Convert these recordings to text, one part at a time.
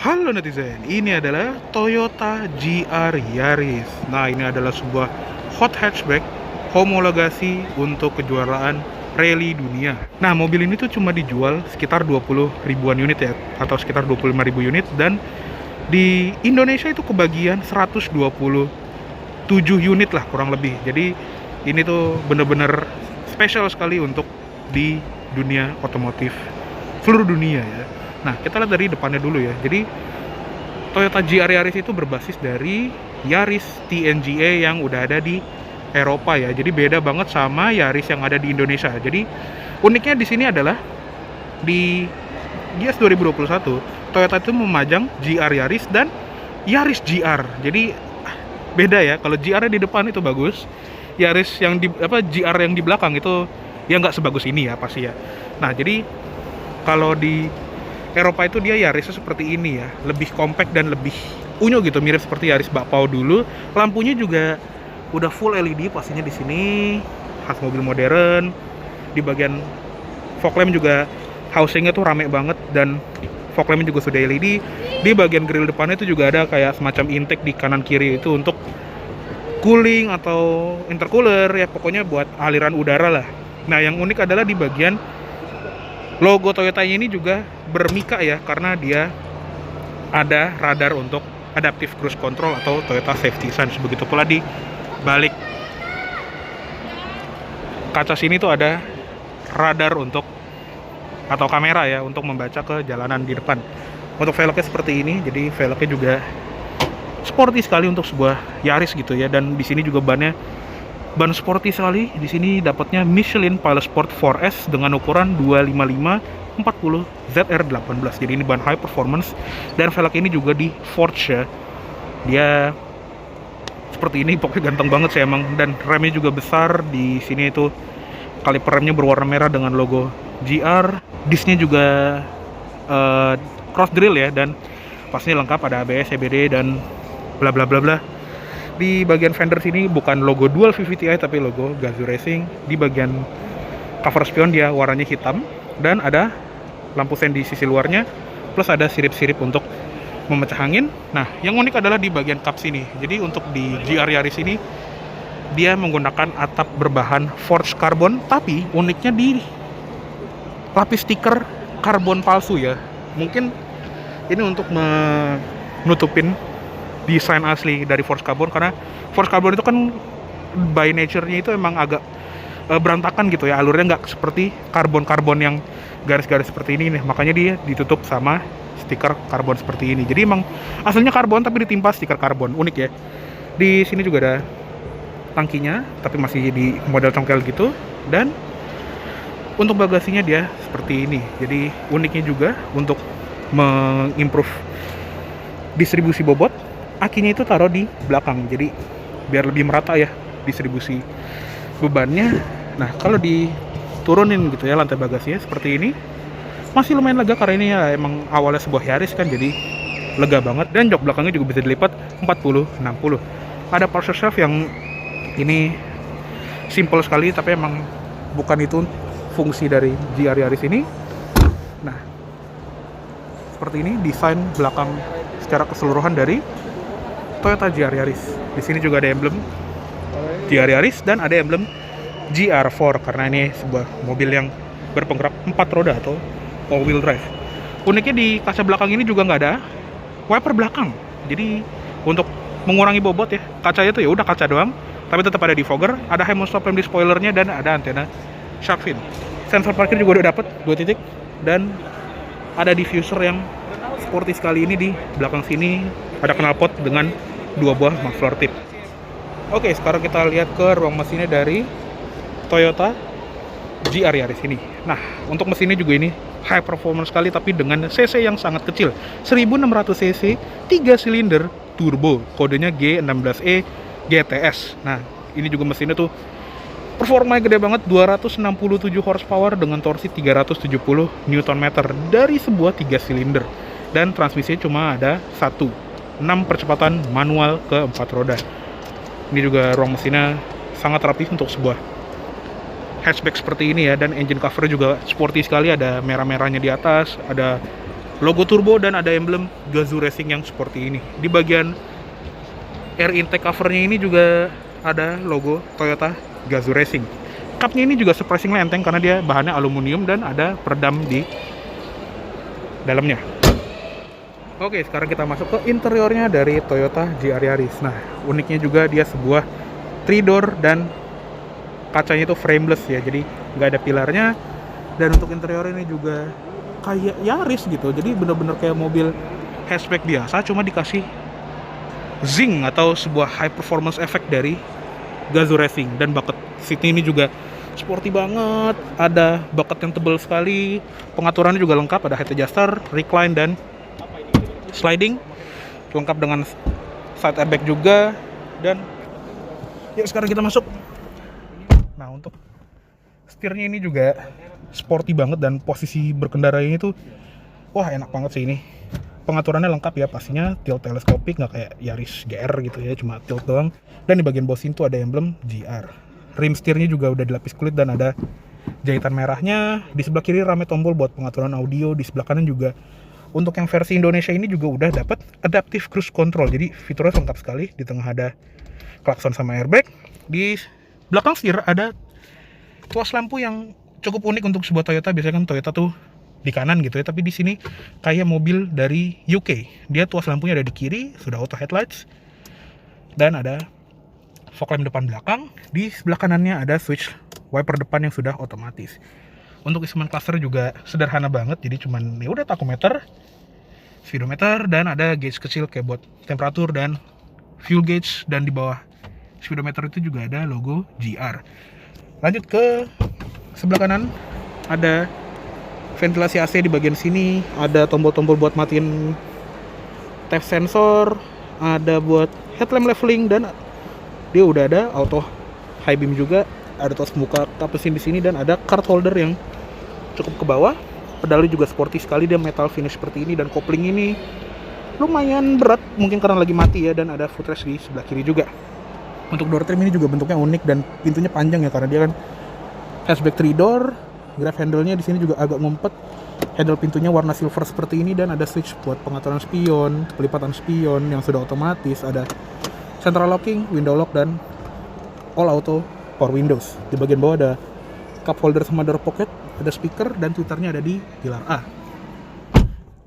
Halo netizen, ini adalah Toyota GR Yaris. Nah, ini adalah sebuah hot hatchback homologasi untuk kejuaraan rally dunia. Nah, mobil ini tuh cuma dijual sekitar 20 ribuan unit ya, atau sekitar 25 ribu unit, dan di Indonesia itu kebagian 127 unit lah kurang lebih. Jadi ini tuh bener-bener spesial sekali untuk di dunia otomotif seluruh dunia ya. Nah, kita lihat dari depannya dulu ya. Jadi Toyota GR Yaris itu berbasis dari Yaris TNGA yang udah ada di Eropa ya. Jadi beda banget sama Yaris yang ada di Indonesia. Jadi uniknya di sini adalah di Gias 2021 Toyota itu memajang GR Yaris dan Yaris GR. Jadi beda ya. Kalau GR di depan itu bagus, Yaris yang di GR yang di belakang itu ya nggak sebagus ini ya pasti ya. Nah, jadi kalau di Eropa itu dia Yarisnya seperti ini ya, lebih compact dan lebih unyu gitu, mirip seperti Yaris bakpao dulu. Lampunya juga udah full LED pastinya di sini, khas mobil modern. Di bagian fog lamp juga housingnya tuh rame banget dan fog lampnya juga sudah LED. Di bagian grill depannya itu juga ada kayak semacam intake di kanan kiri itu untuk cooling atau intercooler ya, pokoknya buat aliran udara lah. Nah, yang unik adalah di bagian logo Toyotanya ini juga bermika ya, karena dia ada radar untuk adaptive cruise control atau Toyota safety sense. Begitu pula di balik kaca sini tuh ada radar untuk atau kamera ya untuk membaca ke jalanan di depan. Untuk velgnya seperti ini, jadi velgnya juga sporty sekali untuk sebuah Yaris gitu ya. Dan di sini juga ban sporty sekali. Di sini dapatnya Michelin Pilot Sport 4S dengan ukuran 255/40 ZR18. Jadi ini ban high performance dan velg ini juga di forge ya. Dia seperti ini, pokoknya ganteng banget sih emang. Dan remnya juga besar. Di sini itu kaliper remnya berwarna merah dengan logo GR. Discnya juga cross drill ya, dan pastinya lengkap, ada ABS, CBD dan bla bla bla bla. Di bagian fender sini bukan logo Dual VVTi tapi logo Gazoo Racing. Di bagian cover spion dia warnanya hitam dan ada lampu sen di sisi luarnya, plus ada sirip-sirip untuk memecah angin. Nah, yang unik adalah di bagian kap sini. Jadi untuk di GR Yaris ini dia menggunakan atap berbahan forged carbon, tapi uniknya di lapis stiker karbon palsu ya. Mungkin ini untuk menutupin desain asli dari forged carbon, karena forged carbon itu kan by nature-nya itu emang agak berantakan gitu ya, alurnya nggak seperti karbon yang garis-garis seperti ini nih. Makanya dia ditutup sama stiker karbon seperti ini. Jadi emang aslinya karbon tapi ditimpa stiker karbon, unik ya. Di sini juga ada tangkinya tapi masih di model congkel gitu, dan untuk bagasinya dia seperti ini. Jadi uniknya juga untuk mengimprove distribusi bobot, akinya itu taruh di belakang, jadi biar lebih merata ya distribusi bebannya. Nah, kalau diturunin gitu ya lantai bagasinya seperti ini, masih lumayan lega karena ini ya emang awalnya sebuah Yaris kan, jadi lega banget. Dan jok belakangnya juga bisa dilipat 40/60. Ada parcel shelf yang ini simple sekali, tapi emang bukan itu fungsi dari GR Yaris ini. Nah, seperti ini desain belakang secara keseluruhan dari Toyota GR Yaris. Di sini juga ada emblem GR Yaris dan ada emblem GR4 karena ini sebuah mobil yang berpenggerak 4 roda atau all wheel drive. Uniknya di kaca belakang ini juga nggak ada wiper belakang. Jadi untuk mengurangi bobot ya, kacanya tuh ya udah kaca doang, tapi tetap ada defogger, ada high stop lamp di spoilernya, dan ada antena shark fin. Sensor parkir juga udah dapet 2 titik, dan ada diffuser yang sporty sekali ini. Di belakang sini ada knalpot dengan 2 buah muffler tip. Oke, sekarang kita lihat ke ruang mesinnya dari Toyota GR Yaris ini. Nah, untuk mesinnya juga ini high performance sekali tapi dengan cc yang sangat kecil, 1600 cc, 3 silinder turbo, kodenya G16E GTS. Nah, ini juga mesinnya tuh performanya gede banget, 267 horsepower dengan torsi 370 Nm dari sebuah 3 silinder. Dan transmisinya cuma ada 1, 6 percepatan manual ke 4 roda. Ini juga ruang mesinnya sangat rapi untuk sebuah hatchback seperti ini ya. Dan engine cover juga sporty sekali, ada merah-merahnya di atas, ada logo turbo dan ada emblem Gazoo Racing yang seperti ini. Di bagian air intake covernya ini juga ada logo Toyota Gazoo Racing. Cupnya ini juga surprisingly enteng karena dia bahannya aluminium dan ada peredam di dalamnya. Oke, sekarang kita masuk ke interiornya dari Toyota GR Yaris. Nah, uniknya juga dia sebuah 3-door dan kacanya itu frameless ya, jadi nggak ada pilarnya. Dan untuk interior ini juga kayak Yaris gitu, jadi bener-bener kayak mobil hatchback biasa, cuma dikasih zing atau sebuah high performance effect dari Gazoo Racing. Dan bucket seat ini juga sporty banget, ada bucket yang tebal sekali, pengaturannya juga lengkap, ada head adjuster, recline dan sliding, lengkap dengan side airbag juga. Dan yuk sekarang kita masuk. Nah, untuk setirnya ini juga sporty banget dan posisi berkendara ini tuh wah enak banget sih ini. Pengaturannya lengkap ya, pastinya tilt teleskopik, nggak kayak Yaris GR gitu ya, cuma tilt doang. Dan di bagian bawah sini tuh ada emblem GR. Rim setirnya juga udah dilapis kulit dan ada jahitan merahnya. Di sebelah kiri rame tombol buat pengaturan audio. Di sebelah kanan juga untuk yang versi Indonesia ini juga udah dapat adaptive cruise control, jadi fiturnya lengkap sekali. Di tengah ada klakson sama airbag. Di belakang setir ada tuas lampu yang cukup unik untuk sebuah Toyota. Biasanya kan Toyota tuh di kanan gitu ya, tapi di sini kayak mobil dari UK. Dia tuas lampunya ada di kiri, sudah auto headlights, dan ada fog lamp depan belakang. Di sebelah kanannya ada switch wiper depan yang sudah otomatis. Untuk instrument cluster juga sederhana banget, jadi cuman ya udah tachometer, speedometer, dan ada gauge kecil kayak buat temperatur dan fuel gauge. Dan di bawah speedometer itu juga ada logo GR. Lanjut ke sebelah kanan, ada ventilasi AC di bagian sini, ada tombol-tombol buat matiin theft sensor, ada buat headlamp leveling, dan dia udah ada auto high beam juga, ada tos pembuka kap mesin di sini, dan ada card holder yang cukup ke bawah. Pedalnya juga sporty sekali, dia metal finish seperti ini, dan kopling ini lumayan berat mungkin karena lagi mati ya, dan ada footrest di sebelah kiri juga. Untuk door trim ini juga bentuknya unik dan pintunya panjang ya, karena dia kan hatchback 3-door. Grab handle-nya di sini juga agak ngumpet. Handle pintunya warna silver seperti ini, dan ada switch buat pengaturan spion, pelipatan spion yang sudah otomatis, ada central locking, window lock, dan all auto power windows. Di bagian bawah ada cup holder sama door pocket, ada speaker, dan twitternya ada di pilar A.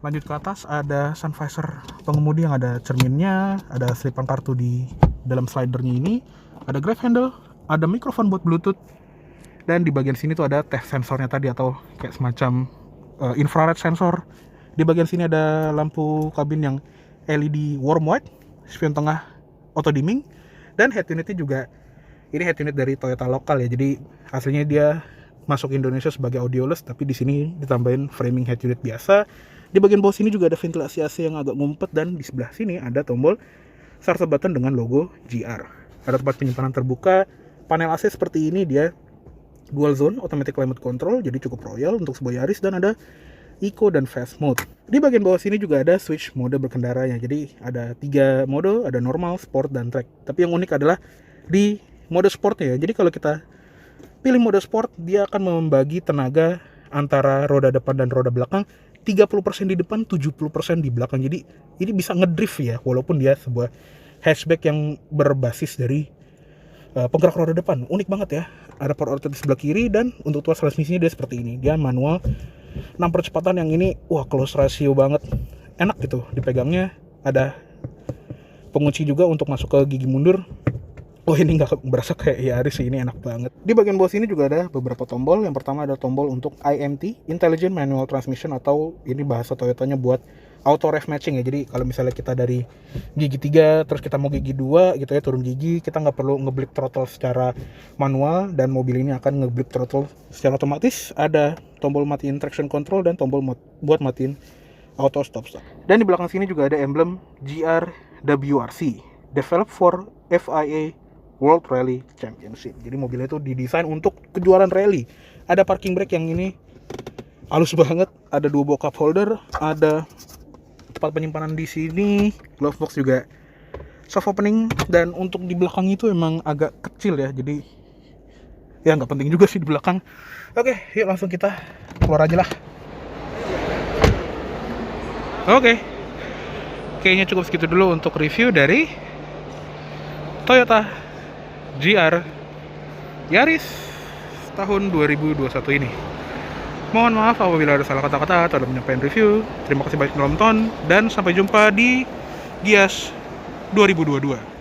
Lanjut ke atas, ada sun visor pengemudi yang ada cerminnya, ada selipan kartu di dalam slidernya ini, ada grab handle, ada mikrofon buat bluetooth, dan di bagian sini tuh ada theft sensornya tadi atau kayak semacam infrared sensor. Di bagian sini ada lampu kabin yang LED warm white, spion tengah auto dimming, dan head unitnya juga ini head unit dari Toyota lokal ya, jadi aslinya dia masuk Indonesia sebagai audioless, tapi di sini ditambahin framing head unit biasa. Di bagian bawah sini juga ada ventilasi AC yang agak ngumpet, dan di sebelah sini ada tombol start button dengan logo GR. Ada tempat penyimpanan terbuka, panel AC seperti ini, dia dual zone automatic climate control, jadi cukup royal untuk sebuah Yaris, dan ada eco dan fast mode. Di bagian bawah sini juga ada switch mode berkendaranya, jadi ada 3 mode, ada normal, sport, dan track. Tapi yang unik adalah di mode sportnya ya, jadi kalau kita pilih mode sport, dia akan membagi tenaga antara roda depan dan roda belakang 30% di depan, 70% di belakang. Jadi ini bisa ngedrift ya, walaupun dia sebuah hatchback yang berbasis dari penggerak roda depan. Unik banget ya. Ada power outlet di sebelah kiri, dan untuk tuas transmisinya dia seperti ini. Dia manual 6 percepatan yang ini wah close ratio banget. Enak gitu dipegangnya. Ada pengunci juga untuk masuk ke gigi mundur. Oh, ini nggak berasa kayak Yaris sih, ini enak banget. Di bagian bawah sini juga ada beberapa tombol. Yang pertama ada tombol untuk IMT, Intelligent Manual Transmission, atau ini bahasa Toyotanya buat auto rev matching ya. Jadi kalau misalnya kita dari gigi 3 terus kita mau gigi 2 gitu ya, turun gigi, kita nggak perlu ngeblip throttle secara manual, dan mobil ini akan ngeblip throttle secara otomatis. Ada tombol matiin traction control dan tombol buat matiin auto stop start. Dan di belakang sini juga ada emblem GR WRC, developed for FIA World Rally Championship. Jadi mobilnya itu didesain untuk kejuaraan rally. Ada parking brake yang ini halus banget, ada 2 buah cup holder, ada tempat penyimpanan di sini, glove box juga soft opening, dan untuk di belakang itu emang agak kecil ya, jadi ya nggak penting juga sih di belakang. Oke, yuk langsung kita keluar aja lah. Oke, kayaknya cukup segitu dulu untuk review dari Toyota GR Yaris tahun 2021 ini. Mohon maaf apabila ada salah kata-kata atau dalam menyampaikan review. Terima kasih banyak telah menonton dan sampai jumpa di Gias 2022.